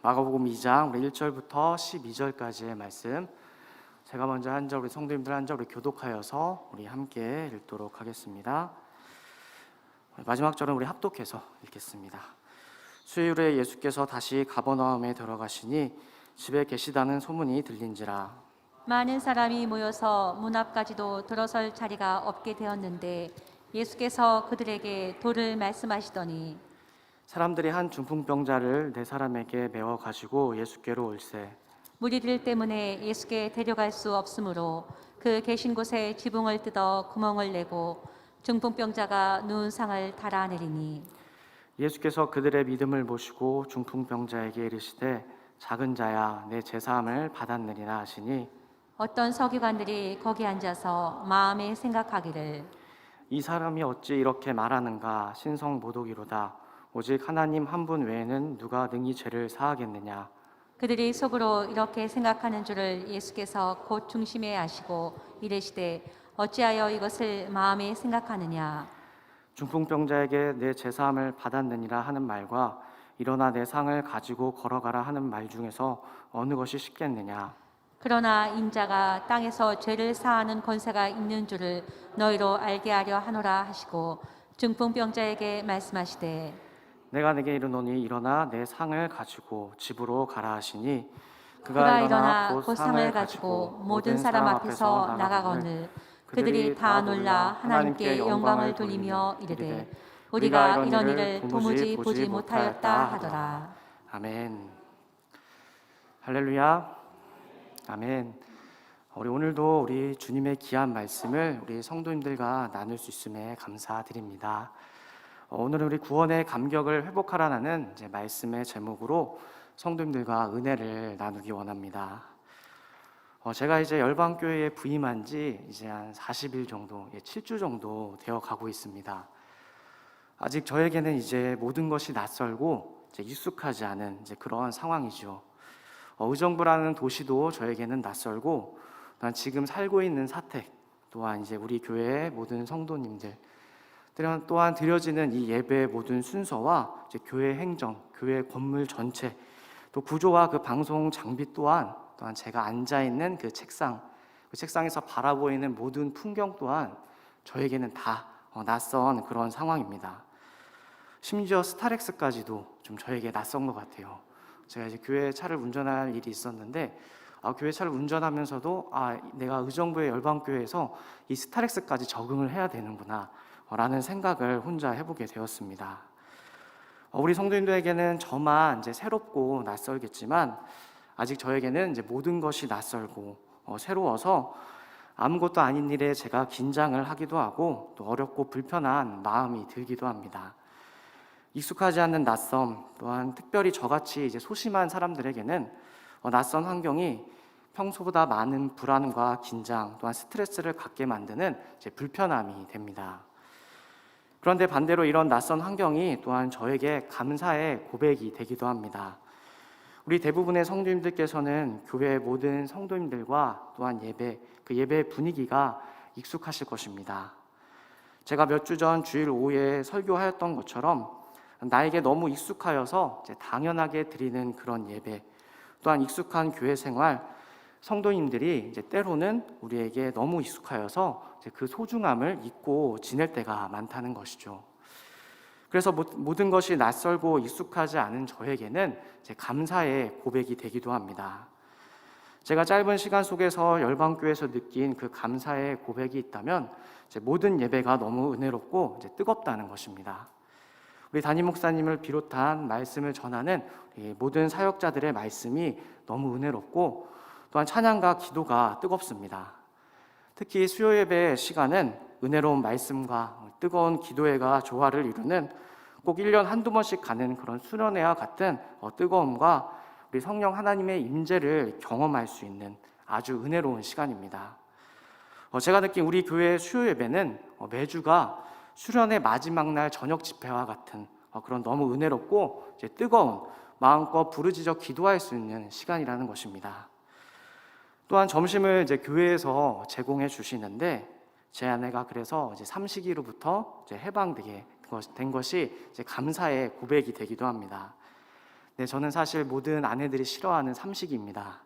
마가복음 2장 우리 1절부터 12절까지의 말씀, 제가 먼저 한 절, 우리 성도님들 한 절 우리 교독하여서 우리 함께 읽도록 하겠습니다. 마지막 절은 우리 합독해서 읽겠습니다. 수요일에 예수께서 다시 가버나움에 들어가시니 집에 계시다는 소문이 들린지라. 많은 사람이 모여서 문 앞까지도 들어설 자리가 없게 되었는데 예수께서 그들에게 도를 말씀하시더니 사람들이 한 중풍병자를 네 사람에게 메워 가지고 예수께로 올세. 무리들 때문에 예수께 데려갈 수 없으므로 그 계신 곳에 지붕을 뜯어 구멍을 내고 중풍병자가 누운 상을 달아내리니 예수께서 그들의 믿음을 보시고 중풍병자에게 이르시되 작은 자야 내 제사함을 받았느니라 하시니, 어떤 서기관들이 거기 앉아서 마음에 생각하기를 이 사람이 어찌 이렇게 말하는가? 신성모독이로다. 오직 하나님 한 분 외에는 누가 능히 죄를 사하겠느냐? 그들이 속으로 이렇게 생각하는 줄을 예수께서 곧 중심에 아시고 이르시되 어찌하여 이것을 마음에 생각하느냐. 중풍병자에게 내 제사함을 받았느니라 하는 말과 일어나 내 상을 가지고 걸어가라 하는 말 중에서 어느 것이 쉽겠느냐? 그러나 인자가 땅에서 죄를 사하는 권세가 있는 줄을 너희로 알게 하려 하노라 하시고 중풍병자에게 말씀하시되 내가 내게 이르노니 일어나 내 상을 가지고 집으로 가라 하시니, 그가 일어나 곧 상을 가지고 모든 사람 앞에서 나가거늘 그들이 다 놀라 하나님께 영광을 돌리며 이르되 우리가 이런 일을 도무지 보지 못하였다 하더라. 아멘. 할렐루야. 아멘. 우리 오늘도 우리 주님의 귀한 말씀을 우리 성도님들과 나눌 수 있음에 감사드립니다. 오늘은 우리 구원의 감격을 회복하라는 이제 말씀의 제목으로 성도님들과 은혜를 나누기 원합니다. 제가 이제 열방교회에 부임한 지 이제 한 40일 정도, 7주 정도 되어 가고 있습니다. 아직 저에게는 이제 모든 것이 낯설고 이제 익숙하지 않은 이제 그런 상황이죠. 의정부라는 도시도 저에게는 낯설고, 또한 지금 살고 있는 사택, 또한 이제 우리 교회의 모든 성도님들, 또한 드려지는 이 예배의 모든 순서와 이제 교회 행정, 교회 건물 전체, 또 구조와 그 방송 장비 또한 제가 앉아 있는 그 책상에서 바라보이는 모든 풍경 또한 저에게는 다 낯선 그런 상황입니다. 심지어 스타렉스까지도 좀 저에게 낯선 것 같아요. 제가 이제 교회 차를 운전할 일이 있었는데, 교회 차를 운전하면서도 내가 의정부의 열방교회에서 이 스타렉스까지 적응을 해야 되는구나 라는 생각을 혼자 해보게 되었습니다. 우리 성도님들에게는 저만 이제 새롭고 낯설겠지만, 아직 저에게는 이제 모든 것이 낯설고 새로워서 아무것도 아닌 일에 제가 긴장을 하기도 하고 또 어렵고 불편한 마음이 들기도 합니다. 익숙하지 않는 낯섦, 또한 특별히 저같이 이제 소심한 사람들에게는 낯선 환경이 평소보다 많은 불안과 긴장, 또한 스트레스를 갖게 만드는 이제 불편함이 됩니다. 그런데 반대로 이런 낯선 환경이 또한 저에게 감사의 고백이 되기도 합니다. 우리 대부분의 성도님들께서는 교회의 모든 성도님들과 또한 예배의 분위기가 익숙하실 것입니다. 제가 몇 주 전 주일 오후에 설교하였던 것처럼 나에게 너무 익숙하여서 이제 당연하게 드리는 그런 예배, 또한 익숙한 교회 생활, 성도님들이 이제 때로는 우리에게 너무 익숙하여서 이제 그 소중함을 잊고 지낼 때가 많다는 것이죠. 그래서 모든 것이 낯설고 익숙하지 않은 저에게는 이제 감사의 고백이 되기도 합니다. 제가 짧은 시간 속에서 열방교회에서 느낀 그 감사의 고백이 있다면 이제 모든 예배가 너무 은혜롭고 이제 뜨겁다는 것입니다. 우리 담임 목사님을 비롯한 말씀을 전하는 모든 사역자들의 말씀이 너무 은혜롭고, 또한 찬양과 기도가 뜨겁습니다. 특히 수요 예배 시간은 은혜로운 말씀과 뜨거운 기도회가 조화를 이루는, 꼭 1년 한두 번씩 가는 그런 수련회와 같은 뜨거움과 우리 성령 하나님의 임재를 경험할 수 있는 아주 은혜로운 시간입니다. 제가 느낀 우리 교회의 수요 예배는 매주가 수련의 마지막 날 저녁 집회와 같은 그런 너무 은혜롭고 이제 뜨거운, 마음껏 부르짖어 기도할 수 있는 시간이라는 것입니다. 또한 점심을 이제 교회에서 제공해 주시는데, 제 아내가 그래서 이제 삼식이로부터 이제 해방되게 된 것이 이제 감사의 고백이 되기도 합니다. 네, 저는 사실 모든 아내들이 싫어하는 삼식이입니다.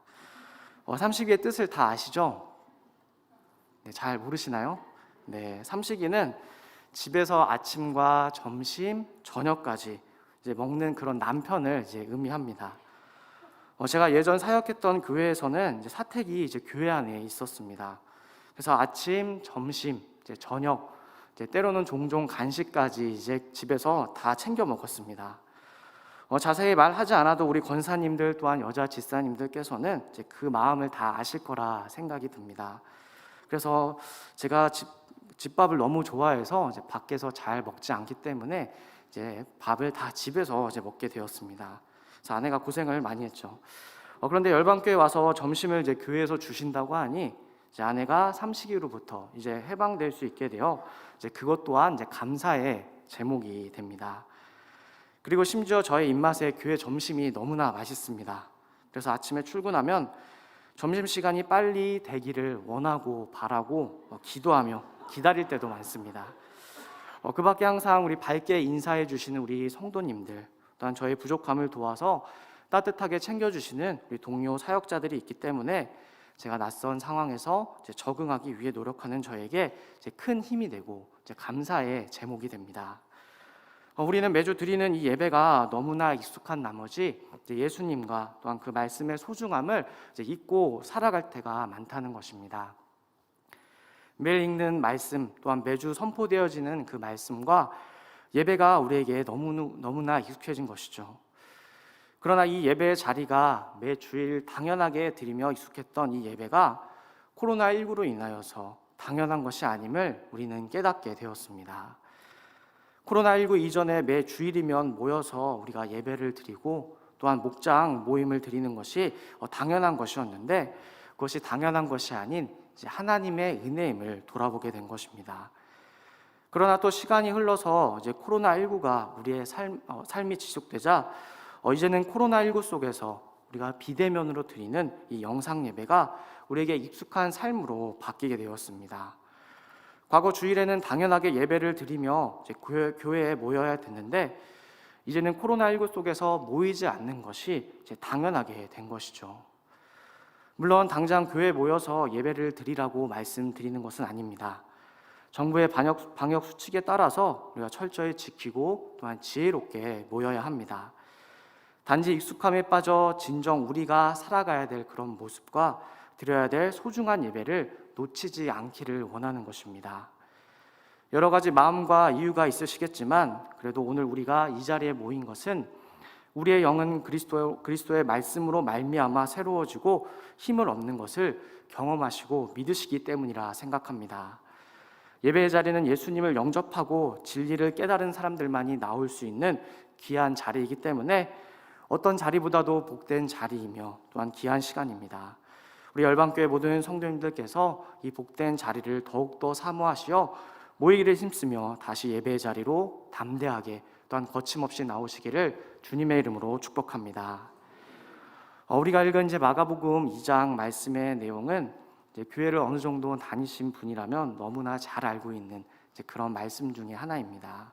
삼식이의 뜻을 다 아시죠? 네, 잘 모르시나요? 네, 삼식이는 집에서 아침과 점심, 저녁까지 이제 먹는 그런 남편을 이제 의미합니다. 제가 예전 사역했던 교회에서는 이제 사택이 이제 교회 안에 있었습니다. 그래서 아침, 점심, 이제 저녁, 이제 때로는 종종 간식까지 이제 집에서 다 챙겨 먹었습니다. 자세히 말하지 않아도 우리 권사님들 또한 여자 집사님들께서는 이제 그 마음을 다 아실 거라 생각이 듭니다. 그래서 제가 집밥을 너무 좋아해서 이제 밖에서 잘 먹지 않기 때문에 이제 밥을 다 집에서 이제 먹게 되었습니다. 그래서 아내가 고생을 많이 했죠. 그런데 열방교회 와서 점심을 이제 교회에서 주신다고 하니 이제 아내가 삼식이로부터 이제 해방될 수 있게 되어 이제 그것 또한 이제 감사의 제목이 됩니다. 그리고 심지어 저의 입맛에 교회 점심이 너무나 맛있습니다. 그래서 아침에 출근하면 점심시간이 빨리 되기를 원하고 바라고 기도하며 기다릴 때도 많습니다. 그 밖에 항상 우리 밝게 인사해 주시는 우리 성도님들, 또한 저의 부족함을 도와서 따뜻하게 챙겨주시는 우리 동료 사역자들이 있기 때문에 제가 낯선 상황에서 이제 적응하기 위해 노력하는 저에게 이제 큰 힘이 되고 이제 감사의 제목이 됩니다. 우리는 매주 드리는 이 예배가 너무나 익숙한 나머지 이제 예수님과 또한 그 말씀의 소중함을 이제 잊고 살아갈 때가 많다는 것입니다. 매일 읽는 말씀 또한 매주 선포되어지는 그 말씀과 예배가 우리에게 너무나 익숙해진 것이죠. 그러나 이 예배의 자리가 매 주일 당연하게 드리며 익숙했던 이 예배가 코로나19로 인하여서 당연한 것이 아님을 우리는 깨닫게 되었습니다. 코로나19 이전에 매 주일이면 모여서 우리가 예배를 드리고 또한 목장 모임을 드리는 것이 당연한 것이었는데 그것이 당연한 것이 아닌 이제 하나님의 은혜임을 돌아보게 된 것입니다. 그러나 또 시간이 흘러서 이제 코로나19가 우리의 삶이 지속되자 이제는 코로나19 속에서 우리가 비대면으로 드리는 이 영상 예배가 우리에게 익숙한 삶으로 바뀌게 되었습니다. 과거 주일에는 당연하게 예배를 드리며 이제 교회에 모여야 됐는데 이제는 코로나19 속에서 모이지 않는 것이 이제 당연하게 된 것이죠. 물론 당장 교회에 모여서 예배를 드리라고 말씀드리는 것은 아닙니다. 정부의 방역 수칙에 따라서 우리가 철저히 지키고 또한 지혜롭게 모여야 합니다. 단지 익숙함에 빠져 진정 우리가 살아가야 될 그런 모습과 드려야 될 소중한 예배를 놓치지 않기를 원하는 것입니다. 여러 가지 마음과 이유가 있으시겠지만 그래도 오늘 우리가 이 자리에 모인 것은 우리의 영은 그리스도의 말씀으로 말미암아 새로워지고 힘을 얻는 것을 경험하시고 믿으시기 때문이라 생각합니다. 예배의 자리는 예수님을 영접하고 진리를 깨달은 사람들만이 나올 수 있는 귀한 자리이기 때문에 어떤 자리보다도 복된 자리이며 또한 귀한 시간입니다. 우리 열방교회 모든 성도님들께서 이 복된 자리를 더욱더 사모하시어 모이기를 힘쓰며 다시 예배의 자리로 담대하게 또한 거침없이 나오시기를 주님의 이름으로 축복합니다. 우리가 읽은 이제 마가복음 2장 말씀의 내용은 이제 교회를 어느 정도 다니신 분이라면 너무나 잘 알고 있는 이제 그런 말씀 중에 하나입니다.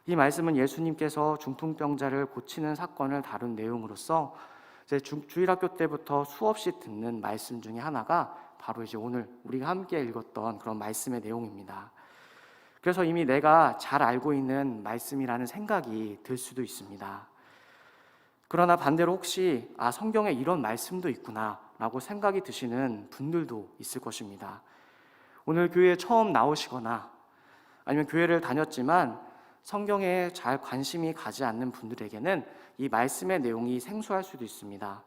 이 말씀은 예수님께서 중풍병자를 고치는 사건을 다룬 내용으로서 이제 주일학교 때부터 수없이 듣는 말씀 중에 하나가 바로 이제 오늘 우리가 함께 읽었던 그런 말씀의 내용입니다. 그래서 이미 내가 잘 알고 있는 말씀이라는 생각이 들 수도 있습니다. 그러나 반대로 혹시 성경에 이런 말씀도 있구나 라고 생각이 드시는 분들도 있을 것입니다. 오늘 교회에 처음 나오시거나 아니면 교회를 다녔지만 성경에 잘 관심이 가지 않는 분들에게는 이 말씀의 내용이 생소할 수도 있습니다.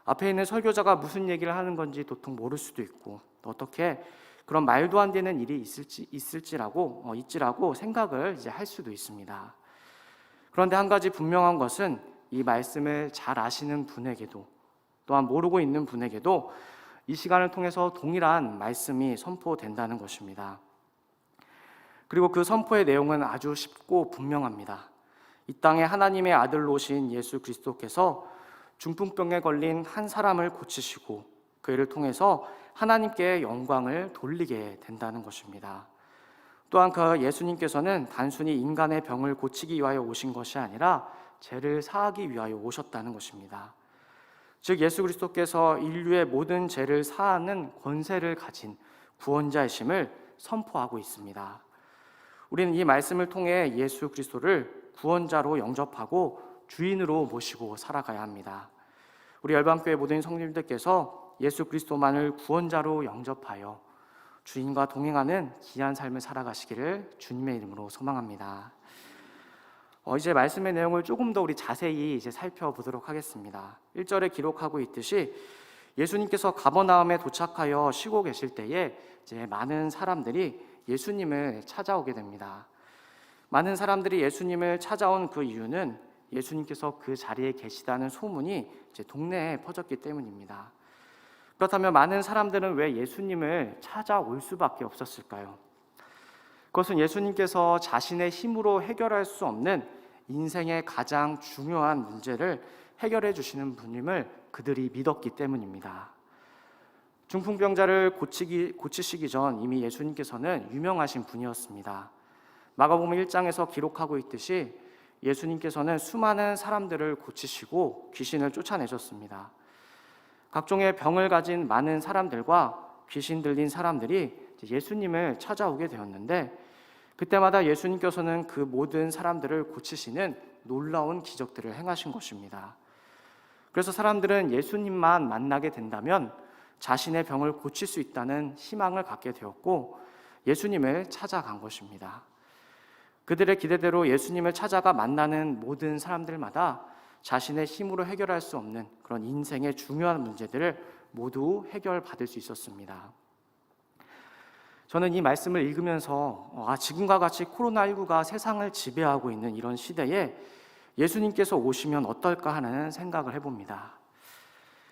앞에 있는 설교자가 무슨 얘기를 하는 건지 도통 모를 수도 있고 또 어떻게 그런 말도 안 되는 일이 있지라고 생각을 이제 할 수도 있습니다. 그런데 한 가지 분명한 것은 이 말씀을 잘 아시는 분에게도 또한 모르고 있는 분에게도 이 시간을 통해서 동일한 말씀이 선포된다는 것입니다. 그리고 그 선포의 내용은 아주 쉽고 분명합니다. 이 땅에 하나님의 아들로 오신 예수 그리스도께서 중풍병에 걸린 한 사람을 고치시고 그 일을 통해서 하나님께 영광을 돌리게 된다는 것입니다. 또한 그 예수님께서는 단순히 인간의 병을 고치기 위하여 오신 것이 아니라 죄를 사하기 위하여 오셨다는 것입니다. 즉 예수 그리스도께서 인류의 모든 죄를 사하는 권세를 가진 구원자이심을 선포하고 있습니다. 우리는 이 말씀을 통해 예수 그리스도를 구원자로 영접하고 주인으로 모시고 살아가야 합니다. 우리 열방교회 모든 성도님들께서 예수 그리스도만을 구원자로 영접하여 주인과 동행하는 귀한 삶을 살아가시기를 주님의 이름으로 소망합니다. 이제 말씀의 내용을 조금 더 우리 자세히 이제 살펴보도록 하겠습니다. 1절에 기록하고 있듯이 예수님께서 가버나움에 도착하여 쉬고 계실 때에 이제 많은 사람들이 예수님을 찾아오게 됩니다. 많은 사람들이 예수님을 찾아온 그 이유는 예수님께서 그 자리에 계시다는 소문이 이제 동네에 퍼졌기 때문입니다. 그렇다면 많은 사람들은 왜 예수님을 찾아올 수밖에 없었을까요? 그것은 예수님께서 자신의 힘으로 해결할 수 없는 인생의 가장 중요한 문제를 해결해 주시는 분임을 그들이 믿었기 때문입니다. 중풍병자를 고치시기 전 이미 예수님께서는 유명하신 분이었습니다. 마가복음 1장에서 기록하고 있듯이 예수님께서는 수많은 사람들을 고치시고 귀신을 쫓아내셨습니다. 각종의 병을 가진 많은 사람들과 귀신 들린 사람들이 예수님을 찾아오게 되었는데 그때마다 예수님께서는 그 모든 사람들을 고치시는 놀라운 기적들을 행하신 것입니다. 그래서 사람들은 예수님만 만나게 된다면 자신의 병을 고칠 수 있다는 희망을 갖게 되었고 예수님을 찾아간 것입니다. 그들의 기대대로 예수님을 찾아가 만나는 모든 사람들마다 자신의 힘으로 해결할 수 없는 그런 인생의 중요한 문제들을 모두 해결받을 수 있었습니다. 저는 이 말씀을 읽으면서 지금과 같이 코로나19가 세상을 지배하고 있는 이런 시대에 예수님께서 오시면 어떨까 하는 생각을 해봅니다.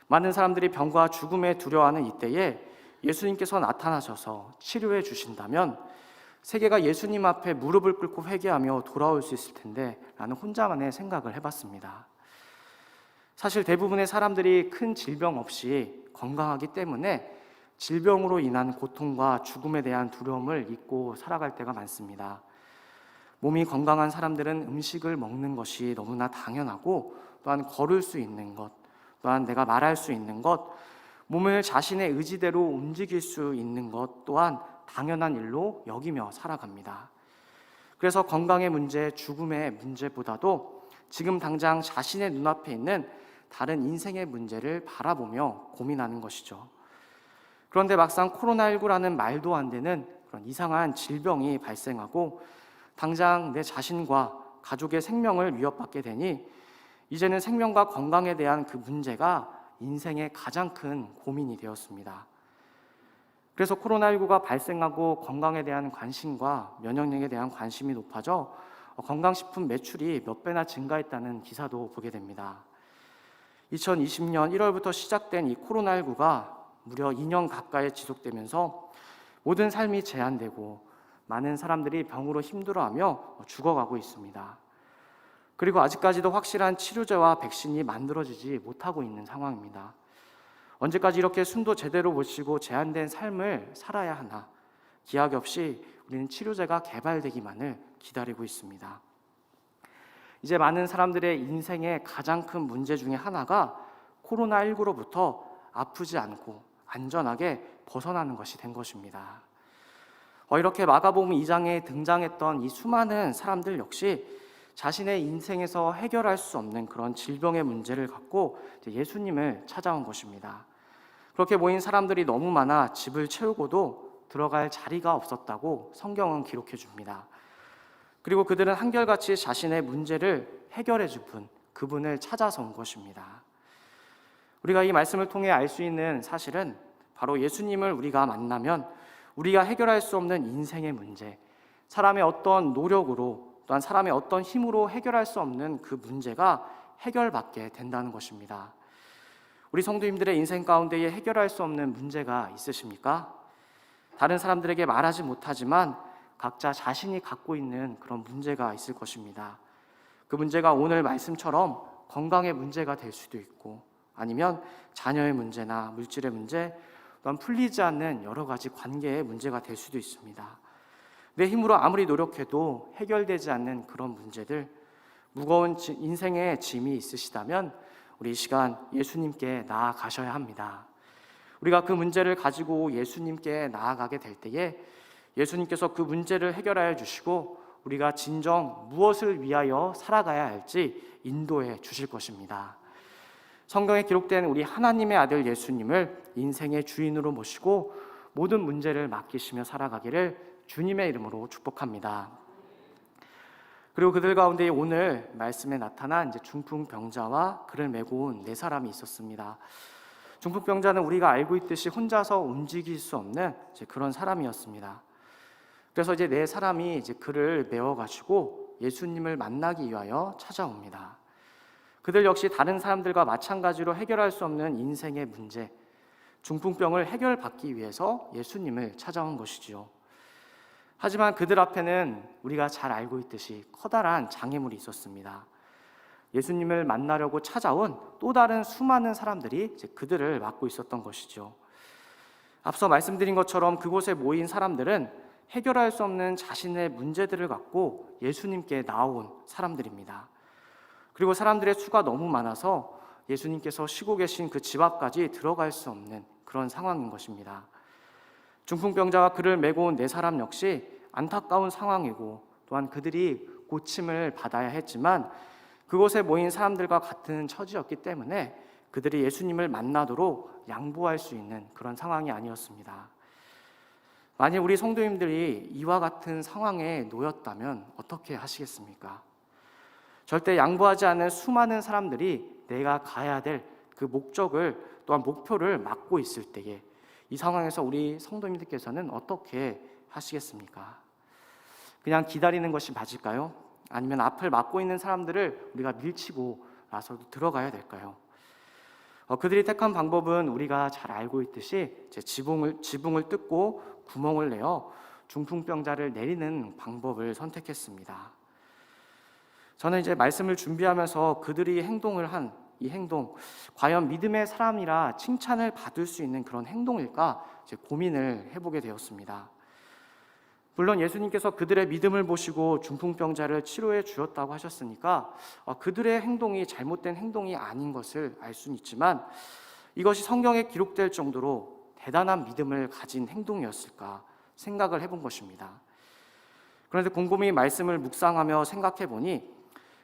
많은 사람들이 병과 죽음에 두려워하는 이때에 예수님께서 나타나셔서 치료해 주신다면 세계가 예수님 앞에 무릎을 꿇고 회개하며 돌아올 수 있을 텐데 라는 혼자만의 생각을 해봤습니다. 사실 대부분의 사람들이 큰 질병 없이 건강하기 때문에 질병으로 인한 고통과 죽음에 대한 두려움을 잊고 살아갈 때가 많습니다. 몸이 건강한 사람들은 음식을 먹는 것이 너무나 당연하고 또한 걸을 수 있는 것, 또한 내가 말할 수 있는 것, 몸을 자신의 의지대로 움직일 수 있는 것 또한 당연한 일로 여기며 살아갑니다. 그래서 건강의 문제, 죽음의 문제보다도 지금 당장 자신의 눈앞에 있는 다른 인생의 문제를 바라보며 고민하는 것이죠. 그런데 막상 코로나19라는 말도 안 되는 그런 이상한 질병이 발생하고 당장 내 자신과 가족의 생명을 위협받게 되니 이제는 생명과 건강에 대한 그 문제가 인생의 가장 큰 고민이 되었습니다. 그래서 코로나19가 발생하고 건강에 대한 관심과 면역력에 대한 관심이 높아져 건강식품 매출이 몇 배나 증가했다는 기사도 보게 됩니다. 2020년 1월부터 시작된 이 코로나19가 무려 2년 가까이 지속되면서 모든 삶이 제한되고 많은 사람들이 병으로 힘들어하며 죽어가고 있습니다. 그리고 아직까지도 확실한 치료제와 백신이 만들어지지 못하고 있는 상황입니다. 언제까지 이렇게 숨도 제대로 못 쉬고 제한된 삶을 살아야 하나? 기약 없이 우리는 치료제가 개발되기만을 기다리고 있습니다. 이제 많은 사람들의 인생의 가장 큰 문제 중에 하나가 코로나19로부터 아프지 않고 안전하게 벗어나는 것이 된 것입니다. 이렇게 마가복음 2장에 등장했던 이 수많은 사람들 역시 자신의 인생에서 해결할 수 없는 그런 질병의 문제를 갖고 예수님을 찾아온 것입니다. 그렇게 모인 사람들이 너무 많아 집을 채우고도 들어갈 자리가 없었다고 성경은 기록해 줍니다. 그리고 그들은 한결같이 자신의 문제를 해결해 줄 분, 그분을 찾아서 온 것입니다. 우리가 이 말씀을 통해 알 수 있는 사실은 바로 예수님을 우리가 만나면 우리가 해결할 수 없는 인생의 문제, 사람의 어떤 노력으로 또한 사람의 어떤 힘으로 해결할 수 없는 그 문제가 해결받게 된다는 것입니다. 우리 성도님들의 인생 가운데에 해결할 수 없는 문제가 있으십니까? 다른 사람들에게 말하지 못하지만 각자 자신이 갖고 있는 그런 문제가 있을 것입니다. 그 문제가 오늘 말씀처럼 건강의 문제가 될 수도 있고 아니면 자녀의 문제나 물질의 문제, 또한 풀리지 않는 여러 가지 관계의 문제가 될 수도 있습니다. 내 힘으로 아무리 노력해도 해결되지 않는 그런 문제들, 무거운 인생의 짐이 있으시다면 우리 이 시간 예수님께 나아가셔야 합니다. 우리가 그 문제를 가지고 예수님께 나아가게 될 때에 예수님께서 그 문제를 해결하여 주시고 우리가 진정 무엇을 위하여 살아가야 할지 인도해 주실 것입니다. 성경에 기록된 우리 하나님의 아들 예수님을 인생의 주인으로 모시고 모든 문제를 맡기시며 살아가기를 주님의 이름으로 축복합니다. 그리고 그들 가운데 오늘 말씀에 나타난 중풍병자와 그를 메고 온 네 사람이 있었습니다. 중풍병자는 우리가 알고 있듯이 혼자서 움직일 수 없는 그런 사람이었습니다. 그래서 네 사람이 그를 메워가지고 예수님을 만나기 위하여 찾아옵니다. 그들 역시 다른 사람들과 마찬가지로 해결할 수 없는 인생의 문제, 중풍병을 해결받기 위해서 예수님을 찾아온 것이지요. 하지만 그들 앞에는 우리가 잘 알고 있듯이 커다란 장애물이 있었습니다. 예수님을 만나려고 찾아온 또 다른 수많은 사람들이 그들을 막고 있었던 것이죠. 앞서 말씀드린 것처럼 그곳에 모인 사람들은 해결할 수 없는 자신의 문제들을 갖고 예수님께 나온 사람들입니다. 그리고 사람들의 수가 너무 많아서 예수님께서 쉬고 계신 그 집 앞까지 들어갈 수 없는 그런 상황인 것입니다. 중풍병자와 그를 메고 온 네 사람 역시 안타까운 상황이고 또한 그들이 고침을 받아야 했지만 그곳에 모인 사람들과 같은 처지였기 때문에 그들이 예수님을 만나도록 양보할 수 있는 그런 상황이 아니었습니다. 만일 우리 성도님들이 이와 같은 상황에 놓였다면 어떻게 하시겠습니까? 절대 양보하지 않은 수많은 사람들이 내가 가야 될 그 목적을 또한 목표를 막고 있을 때에 이 상황에서 우리 성도님들께서는 어떻게 하시겠습니까? 그냥 기다리는 것이 맞을까요? 아니면 앞을 막고 있는 사람들을 우리가 밀치고 나서도 들어가야 될까요? 그들이 택한 방법은 우리가 잘 알고 있듯이 지붕을 뜯고 구멍을 내어 중풍병자를 내리는 방법을 선택했습니다. 저는 말씀을 준비하면서 그들이 행동을 한 이 행동, 과연 믿음의 사람이라 칭찬을 받을 수 있는 그런 행동일까 고민을 해보게 되었습니다. 물론 예수님께서 그들의 믿음을 보시고 중풍병자를 치료해 주었다고 하셨으니까 그들의 행동이 잘못된 행동이 아닌 것을 알 수는 있지만 이것이 성경에 기록될 정도로 대단한 믿음을 가진 행동이었을까 생각을 해본 것입니다. 그런데 곰곰이 말씀을 묵상하며 생각해 보니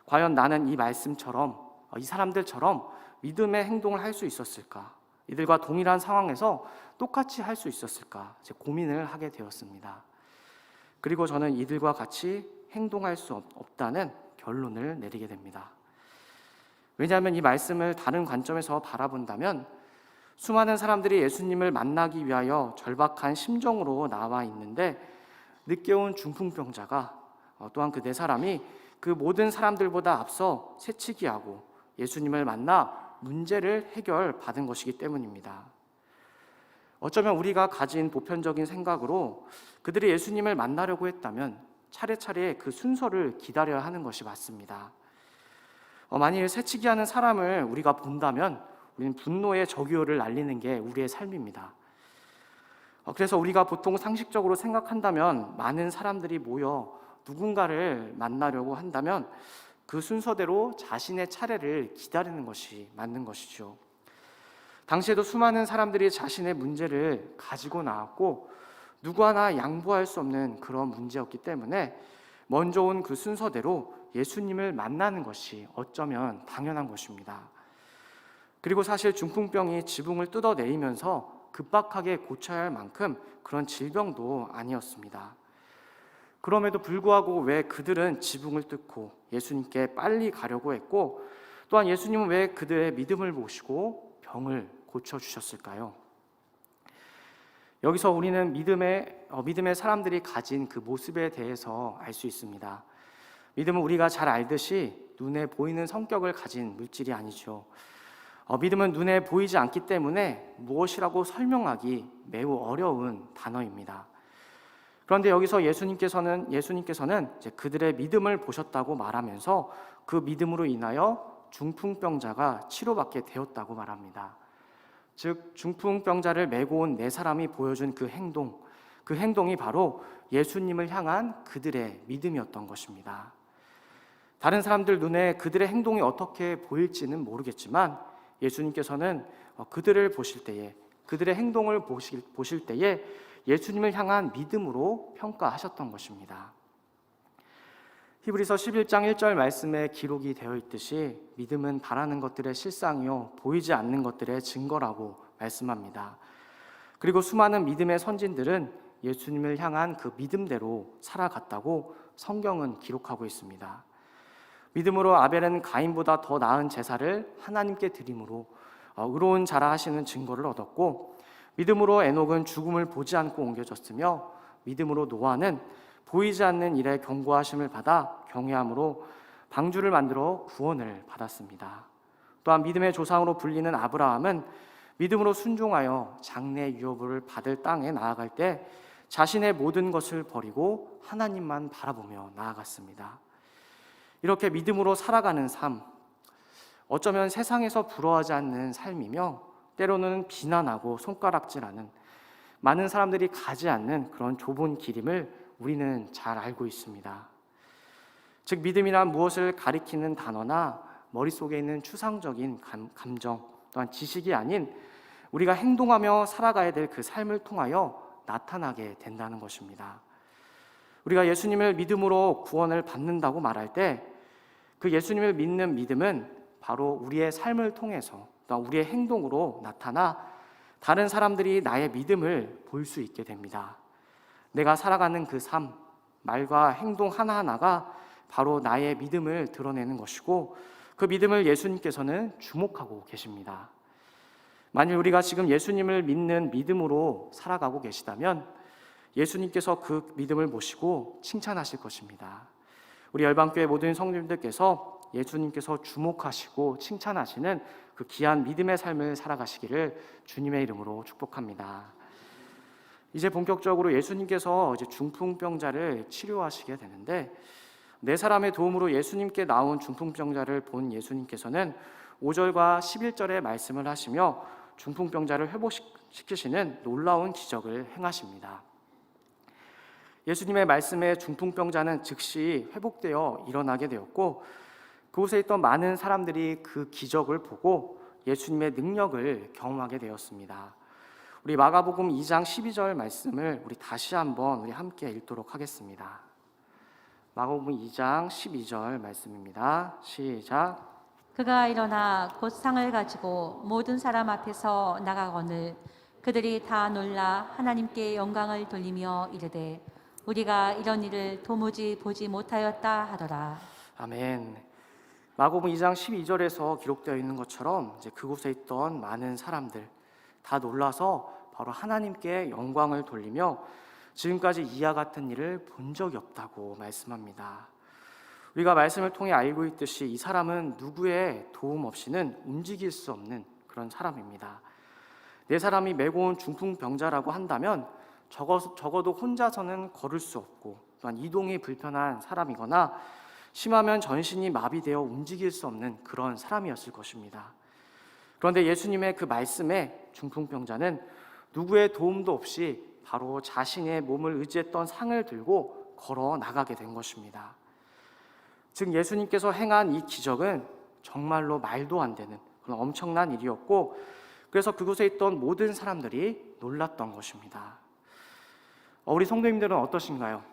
과연 나는 이 말씀처럼 이 사람들처럼 믿음의 행동을 할 수 있었을까? 이들과 동일한 상황에서 똑같이 할 수 있었을까? 고민을 하게 되었습니다. 그리고 저는 이들과 같이 행동할 수 없다는 결론을 내리게 됩니다. 왜냐하면 이 말씀을 다른 관점에서 바라본다면 수많은 사람들이 예수님을 만나기 위하여 절박한 심정으로 나와 있는데 늦게 온 중풍병자가 또한 그 네 사람이 그 모든 사람들보다 앞서 새치기하고 예수님을 만나 문제를 해결받은 것이기 때문입니다. 어쩌면 우리가 가진 보편적인 생각으로 그들이 예수님을 만나려고 했다면 차례차례 그 순서를 기다려야 하는 것이 맞습니다. 만일 새치기하는 사람을 우리가 본다면 우리는 분노의 저기요를 날리는 게 우리의 삶입니다. 그래서 우리가 보통 상식적으로 생각한다면 많은 사람들이 모여 누군가를 만나려고 한다면 그 순서대로 자신의 차례를 기다리는 것이 맞는 것이죠. 당시에도 수많은 사람들이 자신의 문제를 가지고 나왔고 누구 하나 양보할 수 없는 그런 문제였기 때문에 먼저 온 그 순서대로 예수님을 만나는 것이 어쩌면 당연한 것입니다. 그리고 사실 중풍병이 지붕을 뜯어내리면서 급박하게 고쳐야 할 만큼 그런 질병도 아니었습니다. 그럼에도 불구하고 왜 그들은 지붕을 뜯고 예수님께 빨리 가려고 했고 또한 예수님은 왜 그들의 믿음을 보시고 병을 고쳐주셨을까요? 여기서 우리는 믿음의 사람들이 가진 그 모습에 대해서 알 수 있습니다. 믿음은 우리가 잘 알듯이 눈에 보이는 성격을 가진 물질이 아니죠. 믿음은 눈에 보이지 않기 때문에 무엇이라고 설명하기 매우 어려운 단어입니다. 그런데 여기서 예수님께서는 이제 그들의 믿음을 보셨다고 말하면서 그 믿음으로 인하여 중풍병자가 치료받게 되었다고 말합니다. 즉 중풍병자를 메고 온 네 사람이 보여준 그 행동이 바로 예수님을 향한 그들의 믿음이었던 것입니다. 다른 사람들 눈에 그들의 행동이 어떻게 보일지는 모르겠지만 예수님께서는 그들을 보실 때에, 그들의 행동을 보실 때에 예수님을 향한 믿음으로 평가하셨던 것입니다. 히브리서 11장 1절 말씀에 기록이 되어 있듯이 믿음은 바라는 것들의 실상이요 보이지 않는 것들의 증거라고 말씀합니다. 그리고 수많은 믿음의 선진들은 예수님을 향한 그 믿음대로 살아갔다고 성경은 기록하고 있습니다. 믿음으로 아벨은 가인보다 더 나은 제사를 하나님께 드림으로 의로운 자라 하시는 증거를 얻었고, 믿음으로 에녹은 죽음을 보지 않고 옮겨졌으며, 믿음으로 노아는 보이지 않는 일에 경고하심을 받아 경외함으로 방주를 만들어 구원을 받았습니다. 또한 믿음의 조상으로 불리는 아브라함은 믿음으로 순종하여 장래 유업을 받을 땅에 나아갈 때 자신의 모든 것을 버리고 하나님만 바라보며 나아갔습니다. 이렇게 믿음으로 살아가는 삶, 어쩌면 세상에서 부러워하지 않는 삶이며 때로는 비난하고 손가락질하는, 많은 사람들이 가지 않는 그런 좁은 길임을 우리는 잘 알고 있습니다. 즉 믿음이란 무엇을 가리키는 단어나 머릿속에 있는 추상적인 감정 또한 지식이 아닌 우리가 행동하며 살아가야 될 그 삶을 통하여 나타나게 된다는 것입니다. 우리가 예수님을 믿음으로 구원을 받는다고 말할 때 그 예수님을 믿는 믿음은 바로 우리의 삶을 통해서 또한 우리의 행동으로 나타나 다른 사람들이 나의 믿음을 볼 수 있게 됩니다. 내가 살아가는 그 삶, 말과 행동 하나하나가 바로 나의 믿음을 드러내는 것이고 그 믿음을 예수님께서는 주목하고 계십니다. 만일 우리가 지금 예수님을 믿는 믿음으로 살아가고 계시다면 예수님께서 그 믿음을 보시고 칭찬하실 것입니다. 우리 열방교회 모든 성도님들께서 예수님께서 주목하시고 칭찬하시는 그 귀한 믿음의 삶을 살아가시기를 주님의 이름으로 축복합니다. 이제 본격적으로 예수님께서 중풍병자를 치료하시게 되는데, 네 사람의 도움으로 예수님께 나온 중풍병자를 본 예수님께서는 5절과 11절의 말씀을 하시며 중풍병자를 회복시키시는 놀라운 기적을 행하십니다. 예수님의 말씀에 중풍병자는 즉시 회복되어 일어나게 되었고, 그곳에 있던 많은 사람들이 그 기적을 보고 예수님의 능력을 경험하게 되었습니다. 우리 마가복음 2장 12절 말씀을 우리 다시 한번 우리 함께 읽도록 하겠습니다. 마가복음 2장 12절 말씀입니다. 시작. 그가 일어나 곧 상을 가지고 모든 사람 앞에서 나가거늘 그들이 다 놀라 하나님께 영광을 돌리며 이르되 우리가 이런 일을 도무지 보지 못하였다 하더라. 아멘. 마가복음 2장 12절에서 기록되어 있는 것처럼 이제 그곳에 있던 많은 사람들 다 놀라서 바로 하나님께 영광을 돌리며 지금까지 이와 같은 일을 본 적이 없다고 말씀합니다. 우리가 말씀을 통해 알고 있듯이 이 사람은 누구의 도움 없이는 움직일 수 없는 그런 사람입니다. 네 사람이 메고 온 중풍병자라고 한다면 적어도 혼자서는 걸을 수 없고 또한 이동이 불편한 사람이거나 심하면 전신이 마비되어 움직일 수 없는 그런 사람이었을 것입니다. 그런데 예수님의 그 말씀에 중풍병자는 누구의 도움도 없이 바로 자신의 몸을 의지했던 상을 들고 걸어 나가게 된 것입니다. 즉 예수님께서 행한 이 기적은 정말로 말도 안 되는 그런 엄청난 일이었고, 그래서 그곳에 있던 모든 사람들이 놀랐던 것입니다. 우리 성도님들은 어떠신가요?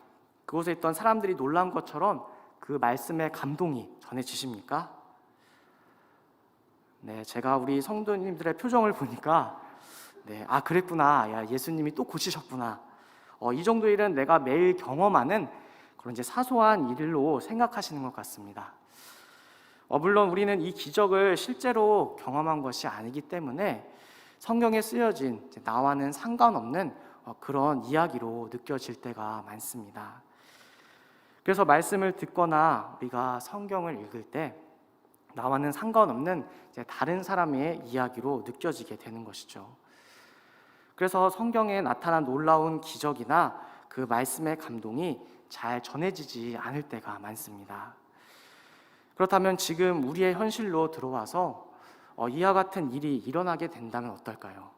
그곳에 있던 사람들이 놀란 것처럼 그 말씀의 감동이 전해지십니까? 네, 제가 우리 성도님들의 표정을 보니까 그랬구나. 야, 예수님이 또 고치셨구나. 이 정도 일은 내가 매일 경험하는 그런 이제 사소한 일로 생각하시는 것 같습니다. 물론 우리는 이 기적을 실제로 경험한 것이 아니기 때문에 성경에 쓰여진 나와는 상관없는 그런 이야기로 느껴질 때가 많습니다. 그래서 말씀을 듣거나 우리가 성경을 읽을 때 나와는 상관없는 다른 사람의 이야기로 느껴지게 되는 것이죠. 그래서 성경에 나타난 놀라운 기적이나 그 말씀의 감동이 잘 전해지지 않을 때가 많습니다. 그렇다면 지금 우리의 현실로 들어와서 이와 같은 일이 일어나게 된다면 어떨까요?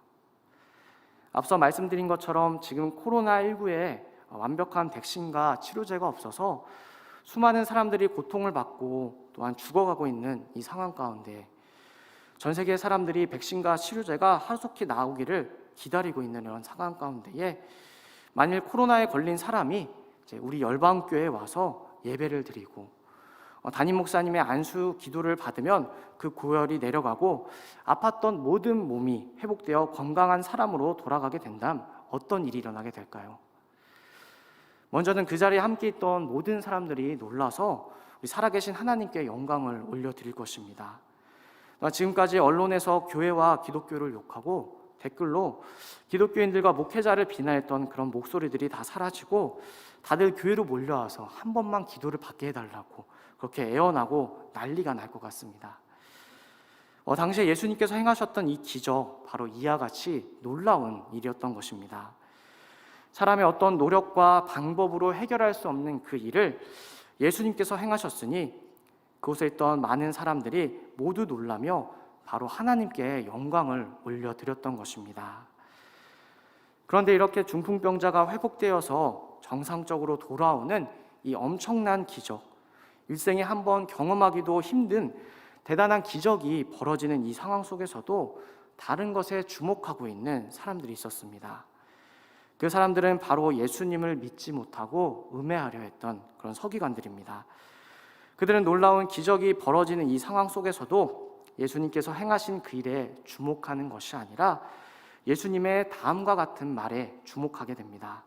앞서 말씀드린 것처럼 지금 코로나19에 완벽한 백신과 치료제가 없어서 수많은 사람들이 고통을 받고 또한 죽어가고 있는 이 상황 가운데 전 세계 사람들이 백신과 치료제가 하루속히 나오기를 기다리고 있는 이런 상황 가운데에 만일 코로나에 걸린 사람이 이제 우리 열방교회에 와서 예배를 드리고 담임 목사님의 안수 기도를 받으면 그 고열이 내려가고 아팠던 모든 몸이 회복되어 건강한 사람으로 돌아가게 된다면 어떤 일이 일어나게 될까요? 먼저는 그 자리에 함께 있던 모든 사람들이 놀라서 우리 살아계신 하나님께 영광을 올려드릴 것입니다. 지금까지 언론에서 교회와 기독교를 욕하고 댓글로 기독교인들과 목회자를 비난했던 그런 목소리들이 다 사라지고 다들 교회로 몰려와서 한 번만 기도를 받게 해달라고 그렇게 애원하고 난리가 날 것 같습니다. 당시에 예수님께서 행하셨던 이 기적, 바로 이와 같이 놀라운 일이었던 것입니다. 사람의 어떤 노력과 방법으로 해결할 수 없는 그 일을 예수님께서 행하셨으니 그곳에 있던 많은 사람들이 모두 놀라며 바로 하나님께 영광을 올려드렸던 것입니다. 그런데 이렇게 중풍병자가 회복되어서 정상적으로 돌아오는 이 엄청난 기적, 일생에 한 번 경험하기도 힘든 대단한 기적이 벌어지는 이 상황 속에서도 다른 것에 주목하고 있는 사람들이 있었습니다. 그 사람들은 바로 예수님을 믿지 못하고 음해하려 했던 그런 서기관들입니다. 그들은 놀라운 기적이 벌어지는 이 상황 속에서도 예수님께서 행하신 그 일에 주목하는 것이 아니라 예수님의 다음과 같은 말에 주목하게 됩니다.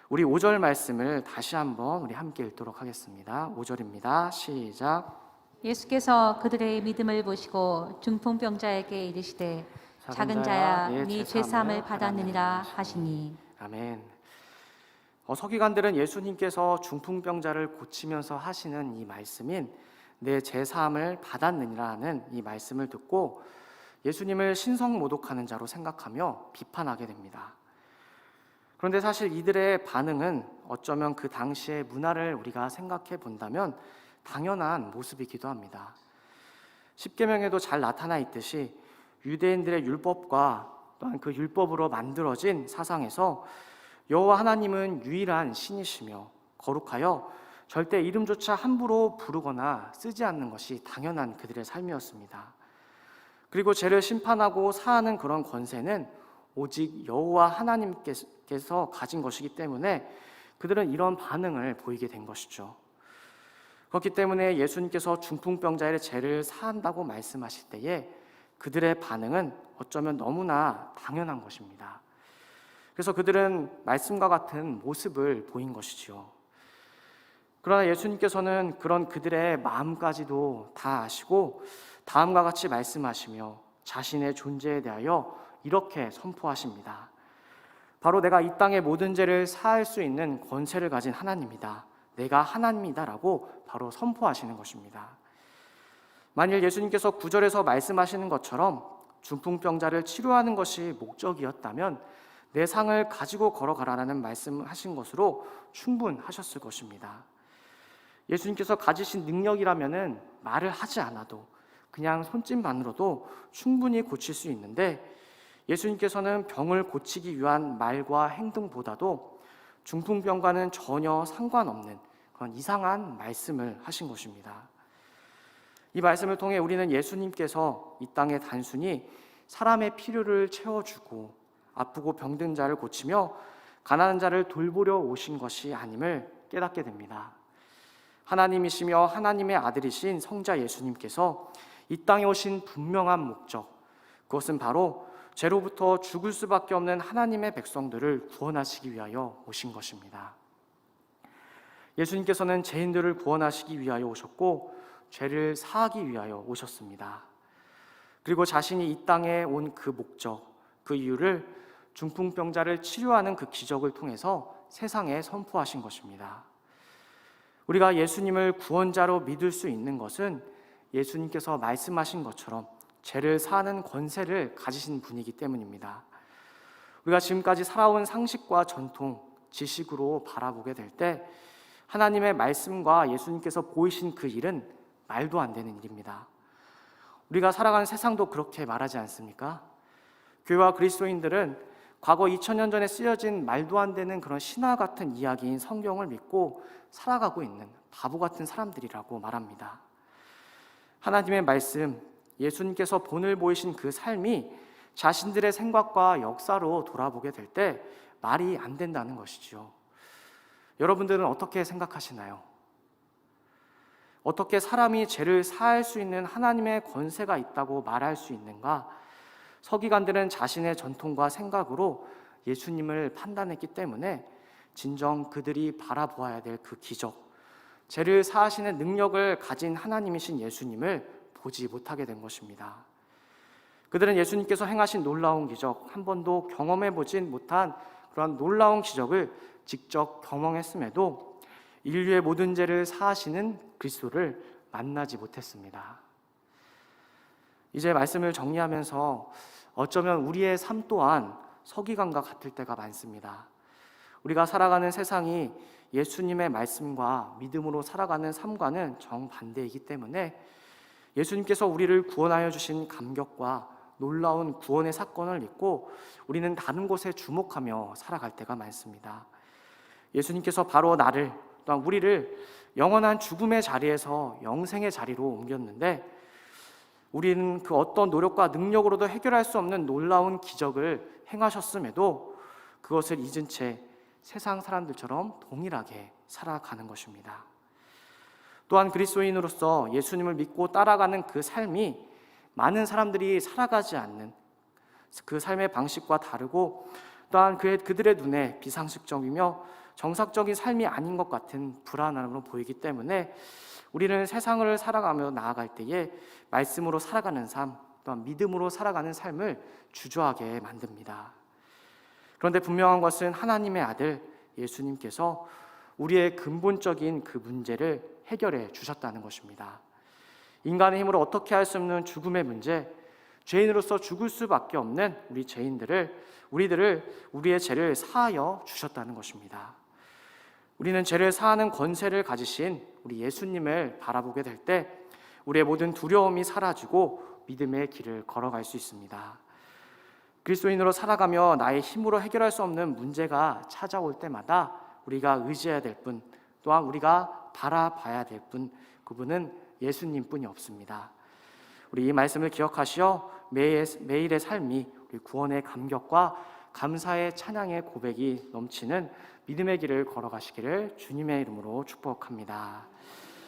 우리 5절 말씀을 다시 한번 우리 함께 읽도록 하겠습니다. 5절입니다. 시작. 예수께서 그들의 믿음을 보시고 중풍병자에게 이르시되 작은 자야 네 죄사함을 받았느니라 하시니. 아멘. 서기관들은 예수님께서 중풍병자를 고치면서 하시는 이 말씀인 내 죄사함을 받았느니라는 이 말씀을 듣고 예수님을 신성모독하는 자로 생각하며 비판하게 됩니다. 그런데 사실 이들의 반응은 어쩌면 그 당시의 문화를 우리가 생각해 본다면 당연한 모습이기도 합니다. 십계명에도 잘 나타나 있듯이 유대인들의 율법과 또한 그 율법으로 만들어진 사상에서 여호와 하나님은 유일한 신이시며 거룩하여 절대 이름조차 함부로 부르거나 쓰지 않는 것이 당연한 그들의 삶이었습니다. 그리고 죄를 심판하고 사하는 그런 권세는 오직 여호와 하나님께서 가진 것이기 때문에 그들은 이런 반응을 보이게 된 것이죠. 그렇기 때문에 예수님께서 중풍병자의 죄를 사한다고 말씀하실 때에 그들의 반응은 어쩌면 너무나 당연한 것입니다. 그래서 그들은 말씀과 같은 모습을 보인 것이지요. 그러나 예수님께서는 그런 그들의 마음까지도 다 아시고 다음과 같이 말씀하시며 자신의 존재에 대하여 이렇게 선포하십니다. 바로 내가 이 땅의 모든 죄를 사할 수 있는 권세를 가진 하나님이다. 내가 하나님이다라고 바로 선포하시는 것입니다. 만일 예수님께서 9절에서 말씀하시는 것처럼 중풍병자를 치료하는 것이 목적이었다면 내 상을 가지고 걸어가라는 말씀하신 것으로 충분하셨을 것입니다. 예수님께서 가지신 능력이라면은 말을 하지 않아도 그냥 손짓만으로도 충분히 고칠 수 있는데 예수님께서는 병을 고치기 위한 말과 행동보다도 중풍병과는 전혀 상관없는 그런 이상한 말씀을 하신 것입니다. 이 말씀을 통해 우리는 예수님께서 이 땅에 단순히 사람의 필요를 채워주고 아프고 병든 자를 고치며 가난한 자를 돌보려 오신 것이 아님을 깨닫게 됩니다. 하나님이시며 하나님의 아들이신 성자 예수님께서 이 땅에 오신 분명한 목적, 그것은 바로 죄로부터 죽을 수밖에 없는 하나님의 백성들을 구원하시기 위하여 오신 것입니다. 예수님께서는 죄인들을 구원하시기 위하여 오셨고 죄를 사하기 위하여 오셨습니다. 그리고 자신이 이 땅에 온 그 목적, 그 이유를 중풍병자를 치료하는 그 기적을 통해서 세상에 선포하신 것입니다. 우리가 예수님을 구원자로 믿을 수 있는 것은 예수님께서 말씀하신 것처럼 죄를 사하는 권세를 가지신 분이기 때문입니다. 우리가 지금까지 살아온 상식과 전통, 지식으로 바라보게 될 때 하나님의 말씀과 예수님께서 보이신 그 일은 말도 안 되는 일입니다. 우리가 살아가는 세상도 그렇게 말하지 않습니까? 교회와 그리스도인들은 과거 2000년 전에 쓰여진 말도 안 되는 그런 신화 같은 이야기인 성경을 믿고 살아가고 있는 바보 같은 사람들이라고 말합니다. 하나님의 말씀, 예수님께서 본을 보이신 그 삶이 자신들의 생각과 역사로 돌아보게 될 때 말이 안 된다는 것이죠. 여러분들은 어떻게 생각하시나요? 어떻게 사람이 죄를 사할 수 있는 하나님의 권세가 있다고 말할 수 있는가? 서기관들은 자신의 전통과 생각으로 예수님을 판단했기 때문에 진정 그들이 바라보아야 될 그 기적, 죄를 사하시는 능력을 가진 하나님이신 예수님을 보지 못하게 된 것입니다. 그들은 예수님께서 행하신 놀라운 기적, 한 번도 경험해 보진 못한 그러한 놀라운 기적을 직접 경험했음에도 인류의 모든 죄를 사하시는 그리스도를 만나지 못했습니다. 이제 말씀을 정리하면서 어쩌면 우리의 삶 또한 서기관과 같을 때가 많습니다. 우리가 살아가는 세상이 예수님의 말씀과 믿음으로 살아가는 삶과는 정반대이기 때문에 예수님께서 우리를 구원하여 주신 감격과 놀라운 구원의 사건을 잊고 우리는 다른 곳에 주목하며 살아갈 때가 많습니다. 예수님께서 바로 나를, 또한 우리를 영원한 죽음의 자리에서 영생의 자리로 옮겼는데 우리는 그 어떤 노력과 능력으로도 해결할 수 없는 놀라운 기적을 행하셨음에도 그것을 잊은 채 세상 사람들처럼 동일하게 살아가는 것입니다. 또한 그리스도인으로서 예수님을 믿고 따라가는 그 삶이 많은 사람들이 살아가지 않는 그 삶의 방식과 다르고 또한 그들의 눈에 비상식적이며 정상적인 삶이 아닌 것 같은 불안함으로 보이기 때문에 우리는 세상을 살아가며 나아갈 때에 말씀으로 살아가는 삶, 또한 믿음으로 살아가는 삶을 주저하게 만듭니다. 그런데 분명한 것은 하나님의 아들 예수님께서 우리의 근본적인 그 문제를 해결해 주셨다는 것입니다. 인간의 힘으로 어떻게 할 수 없는 죽음의 문제, 죄인으로서 죽을 수밖에 없는 우리의 죄를 사하여 주셨다는 것입니다. 우리는 죄를 사하는 권세를 가지신 우리 예수님을 바라보게 될 때 우리의 모든 두려움이 사라지고 믿음의 길을 걸어갈 수 있습니다. 그리스도인으로 살아가며 나의 힘으로 해결할 수 없는 문제가 찾아올 때마다 우리가 의지해야 될 분, 또한 우리가 바라봐야 될 분, 그분은 예수님뿐이 없습니다. 우리 이 말씀을 기억하시어 매일의 삶이 우리 구원의 감격과 감사의 찬양의 고백이 넘치는 믿음의 길을 걸어가시기를 주님의 이름으로 축복합니다.